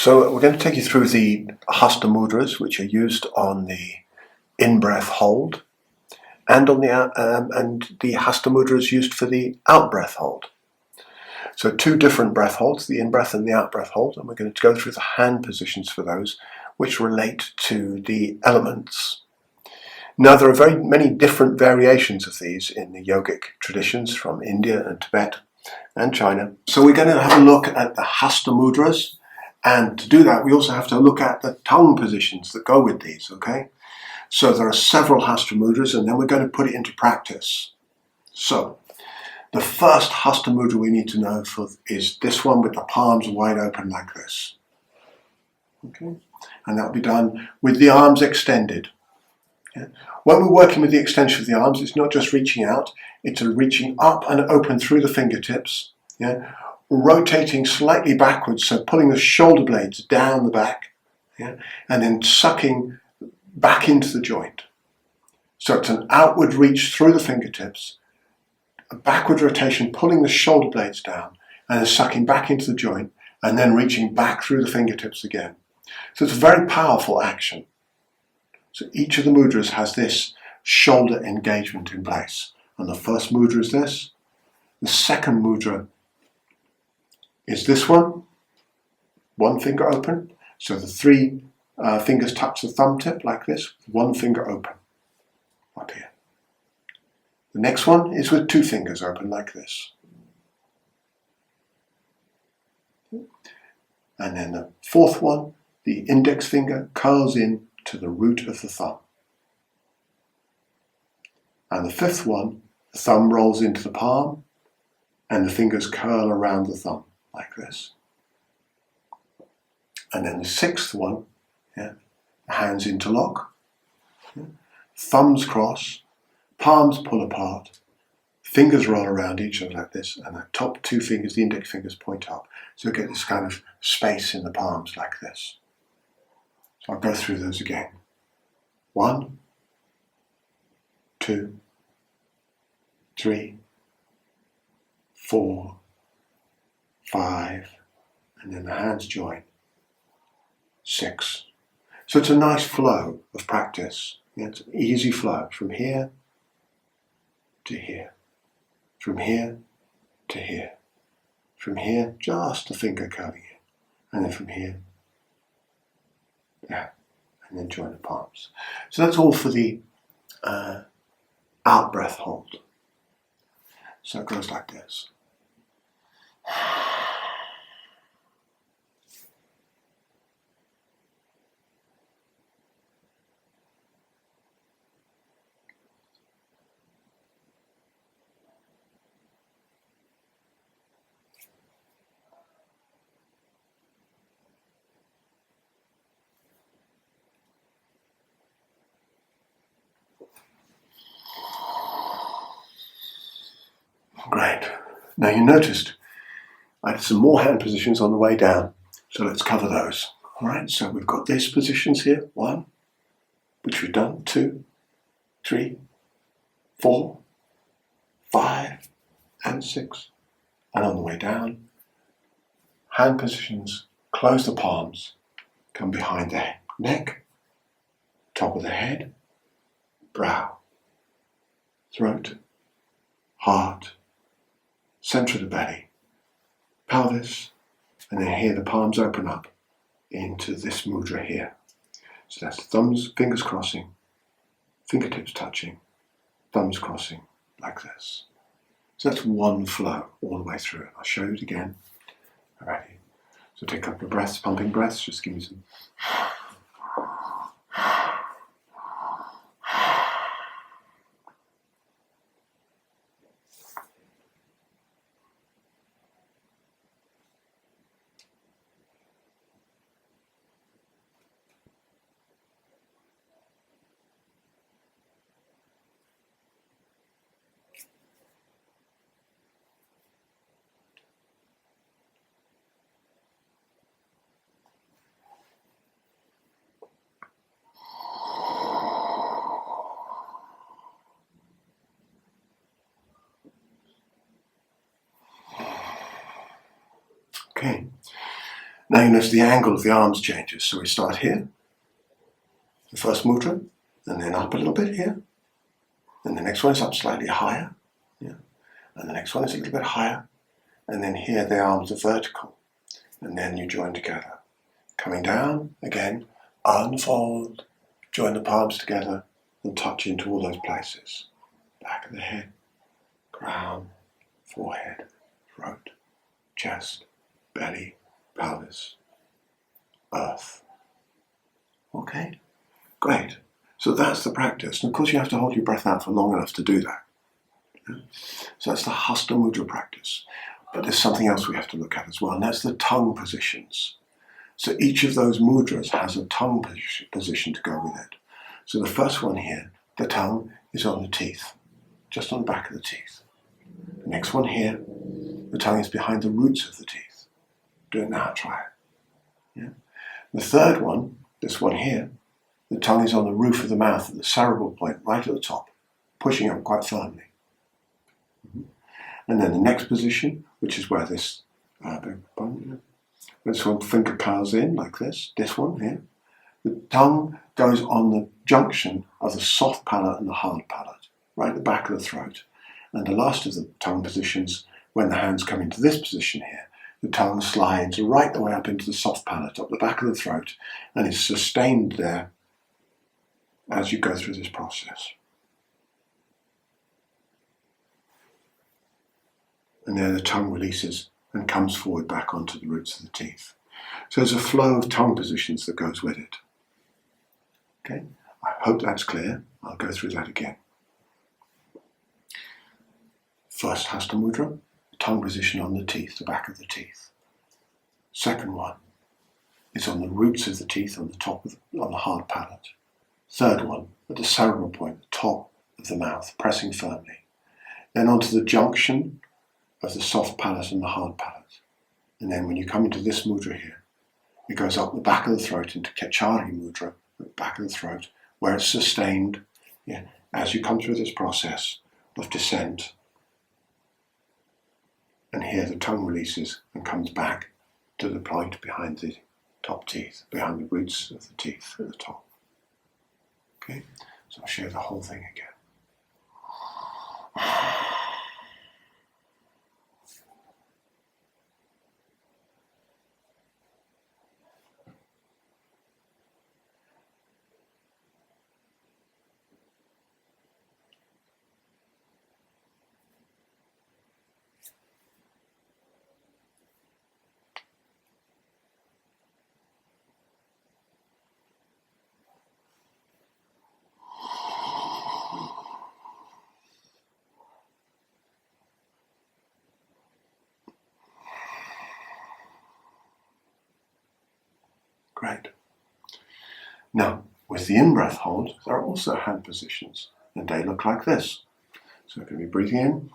So we're going to take you through the Hasta mudras, which are used on the in-breath hold, and on the Hasta mudras used for the out-breath hold. So two different breath holds, the in-breath and the out-breath hold, and we're going to go through the hand positions for those, which relate to the elements. Now, there are very many different variations of these in the yogic traditions from India and Tibet and China. So we're going to have a look at the Hasta mudras, and to do that we also have to look at the tongue positions that go with these, okay? So there are several Hasta mudras, and then we're going to put it into practice. So the first Hasta mudra we need to know is this one with the palms wide open like this. Okay? And that'll be done with the arms extended. Yeah. When we're working with the extension of the arms, it's not just reaching out, it's reaching up and open through the fingertips, yeah? Rotating slightly backwards, so pulling the shoulder blades down the back, yeah? And then sucking back into the joint. So it's an outward reach through the fingertips, a backward rotation, pulling the shoulder blades down, and then sucking back into the joint, and then reaching back through the fingertips again. So it's a very powerful action. So each of the mudras has this shoulder engagement in place. And the first mudra is this. The second mudra is this one finger open. So the three fingers touch the thumb tip like this, one finger open up here. The next one is with two fingers open like this. And then the fourth one, the index finger curls in to the root of the thumb. And the fifth one, the thumb rolls into the palm and the fingers curl around the thumb like this. And then the sixth one, yeah, hands interlock, yeah, thumbs cross, palms pull apart, fingers roll around each other like this, and the top two fingers, the index fingers, point up. So you get this kind of space in the palms like this. So I'll go through those again. 1, 2, 3, 4, 5, and then the hands join. 6. So it's a nice flow of practice. It's an easy flow from here to here, from here to here, from here just a finger curling in, and then from here, yeah, and then join the palms. So that's all for the out breath hold. So it goes like this. Great. Now you noticed I did some more hand positions on the way down, so let's cover those. Alright, so we've got these positions here, 1, which we've done, 2, 3, 4, 5, and 6. And on the way down, hand positions, close the palms, come behind the neck, top of the head, brow, throat, heart, center of the belly, pelvis, and then here the palms open up into this mudra here. So that's thumbs, fingers crossing, fingertips touching, thumbs crossing like this. So that's one flow all the way through. I'll show you it again. Alrighty. So take a couple of breaths, pumping breaths, just give me some. Okay. Now you notice the angle of the arms changes. So we start here, the first mudra, and then up a little bit here. And the next one is up slightly higher. Yeah. And the next one is a little bit higher. And then here the arms are vertical. And then you join together. Coming down, again, unfold, join the palms together and touch into all those places. Back of the head, crown, forehead, throat, chest, belly, pelvis, earth. Okay, great. So that's the practice. And of course you have to hold your breath out for long enough to do that. Yeah? So that's the Hasta Mudra practice. But there's something else we have to look at as well, and that's the tongue positions. So each of those mudras has a tongue position to go with it. So the first one here, the tongue is on the teeth, just on the back of the teeth. The next one here, the tongue is behind the roots of the teeth. Do it now, try it. Yeah? The third one, this one here, the tongue is on the roof of the mouth at the cerebral point, right at the top, pushing up quite firmly. And then the next position, which is where this one finger curls in like this one here. The tongue goes on the junction of the soft palate and the hard palate, right at the back of the throat. And the last of the tongue positions, when the hands come into this position here, the tongue slides right the way up into the soft palate, up the back of the throat, and is sustained there as you go through this process. And there the tongue releases and comes forward back onto the roots of the teeth. So there's a flow of tongue positions that goes with it. Okay, I hope that's clear. I'll go through that again. First Hasta Mudra, tongue position on the teeth, the back of the teeth. Second one is on the roots of the teeth, on the top of on the hard palate. Third one at the cerebral point, the top of the mouth, pressing firmly. Then onto the junction of the soft palate and the hard palate. And then when you come into this mudra here, it goes up the back of the throat into Kechari mudra, at the back of the throat, where it's sustained as you come through this process of descent. And here the tongue releases and comes back to the point behind the top teeth, behind the roots of the teeth at the top. Okay, so I'll show the whole thing again. Great. Now, with the in-breath hold, there are also hand positions, and they look like this. So we're going to be breathing in,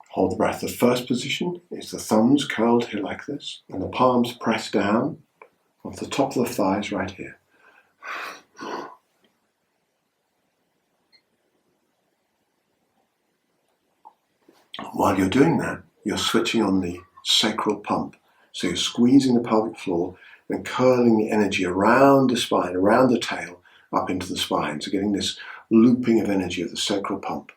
hold the breath. The first position is the thumbs curled here like this, and the palms pressed down off the top of the thighs right here. While you're doing that, you're switching on the sacral pump. So you're squeezing the pelvic floor and curling the energy around the spine, around the tail, up into the spine. So getting this looping of energy of the sacral pump.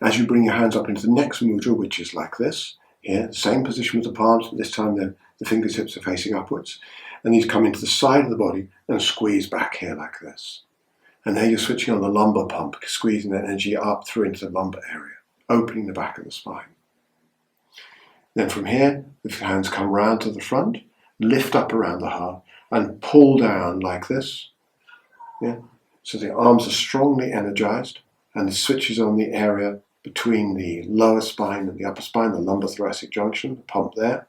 As you bring your hands up into the next mudra, which is like this, here, same position with the palms, but this time the fingertips are facing upwards. And these come into the side of the body and squeeze back here like this. And there you're switching on the lumbar pump, squeezing that energy up through into the lumbar area, opening the back of the spine. Then from here, the hands come round to the front, lift up around the heart, and pull down like this. Yeah? So the arms are strongly energized, and the switch is on the area between the lower spine and the upper spine, the lumbar-thoracic junction, the pump there.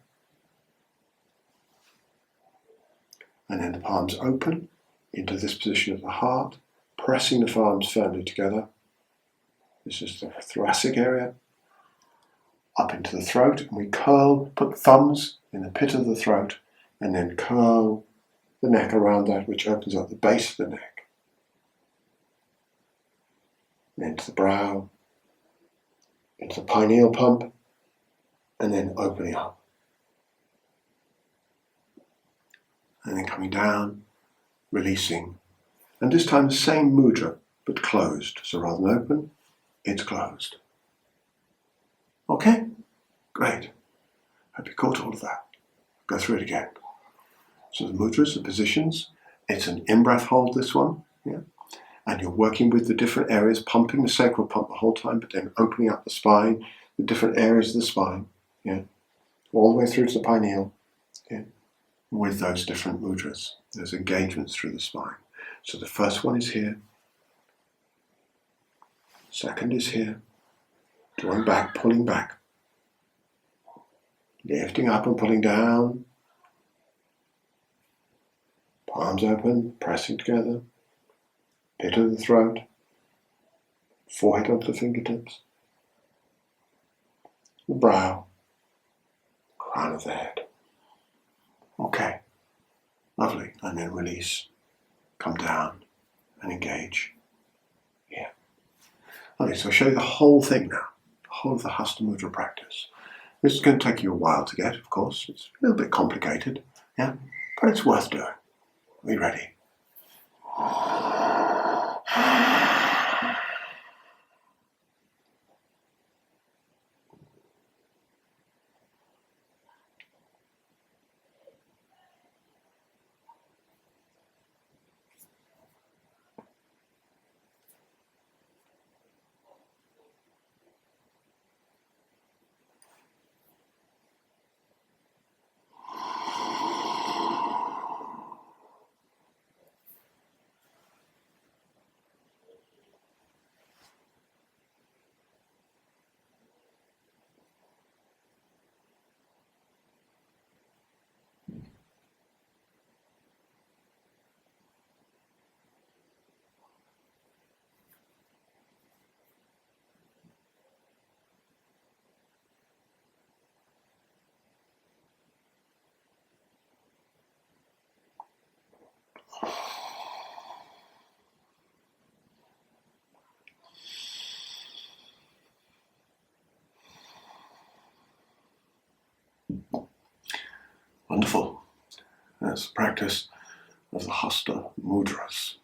And then the palms open into this position of the heart, pressing the palms firmly together. This is the thoracic area. Up into the throat, and we curl, put thumbs in the pit of the throat, and then curl the neck around that, which opens up the base of the neck. Into the brow, into the pineal pump, and then opening up and then coming down, releasing. And this time the same mudra, but closed. So rather than open, it's closed. Okay? Great. Hope you caught all of that. Go through it again. So the mudras, the positions, it's an in-breath hold, this one. Yeah? And you're working with the different areas, pumping the sacral pump the whole time, but then opening up the spine, the different areas of the spine. Yeah? All the way through to the pineal. Yeah? With those different mudras. There's engagements through the spine. So the first one is here. Second is here. Drawing back, pulling back. Lifting up and pulling down. Palms open, pressing together. Pit of the throat. Forehead onto the fingertips. The brow. Crown of the head. Okay. Lovely. And then release. Come down and engage. Here. Okay, so I'll show you the whole thing now. The whole of the Hasta Mudra practice. This is going to take you a while to get, of course. It's a little bit complicated, yeah, but it's worth doing. Are you ready? Wonderful. That's the practice of the Hasta Mudras.